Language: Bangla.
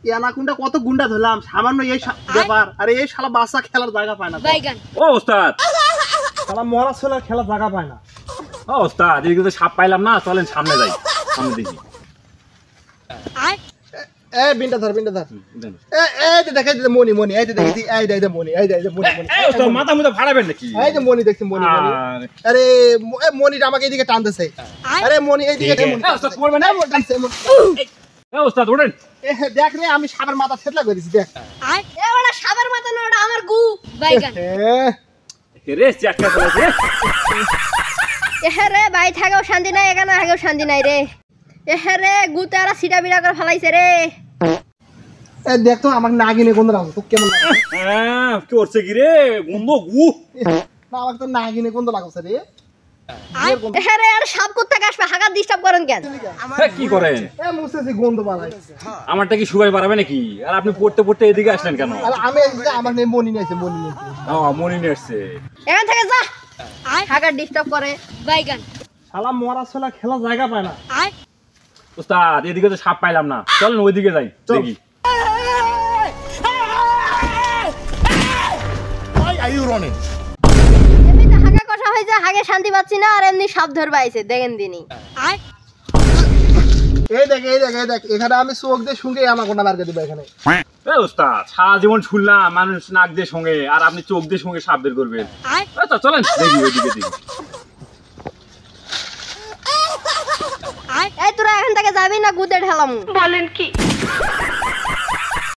এনাকুন্ডা কত গুন্ডা ধরলাম সামান্য এই ব্যাপার, আরে এই শালা বাচ্চা খেলার জায়গা পায় না। ও ওস্তাদ, শালা মরা ছেলের খেলার জায়গা পায় না। ও ওস্তাদ, এদিকে তো সাপ পাইলাম না, চলেন সামনে যাই, সামনে দেখি। এই বিনটা ধর এই যে দেখে মনি এই যে দেখি এই যে মনি এই ওস্তাদ, মাথা মুথা ফাড়াবেন নাকি? এই যে মনি দেখছি মনি। আরে মনিটা আমাকে এইদিকে টানতেছে। আরে মনি এইদিকে ওস্তাদ পড়বেন না? এই ওস্তাদ ওঠেন। দেখ রে আমি সাপের মাথা থেতলা করেছি দেখ। ওটা সাপের মাথা না, ওটা আমার গু বাইগান। রে চাকা চলেছে। রে ভাই থাকেও শান্তি নাই, এখানে থাকেও শান্তি নাই রে। রে গুতে আর সিটা বিড়া করে ফেলাইছে রে। দেখ তো আমাকে নাগিনে গন্ধ লাগছে, তো কেমন লাগে? হ্যাঁ, কি করছে কি রে? গন্ধ গু। না আমাকে তো নাগিনে গন্ধ লাগছে রে। রে আর সাপ কোথা থেকে আসবে? হাগা ডিস্টার্ব করেন কেন? কি করেন? মুছেছি গন্ধ পালাই। আমারটা কি শুকাই পারাবে নাকি? আর আপনি পড়তে পড়তে এদিকে আসলেন কেন? আর আমি আমার নেই মনি নিয়েছে মনি। মনি নিয়ে আসছে। এখান থেকে যা। হাগা ডিস্টার্ব করে বাইগান। শালা মরা ছেলে খেলার জায়গা পায় না। ওস্তাদ, এদিকে তো সাপ পাইলাম না, চলেন ওইদিকে যাই দেখি। এমনিতে হাগা কষা হয়ে যায়, হাগে শান্তি পাচ্ছি না, আর এমনি সাপ ধরবা আইছে দেখেন দিনই। এই দেখ এখানে আমি চোখ দিয়ে শুনকে আমার কোনা মার্কে দিব এখানে। ওস্তাদ, সারা জীবন শুনলাম মানুষ নাক দিয়ে সঙ্গে, আর আপনি চোখ দিয়ে সঙ্গে সাপ বের করবেন। চলেন দেখি ওইদিকে দেখি। এই তোরা এখান থেকে যাবি না গুতে ঢালাম? বলেন কি?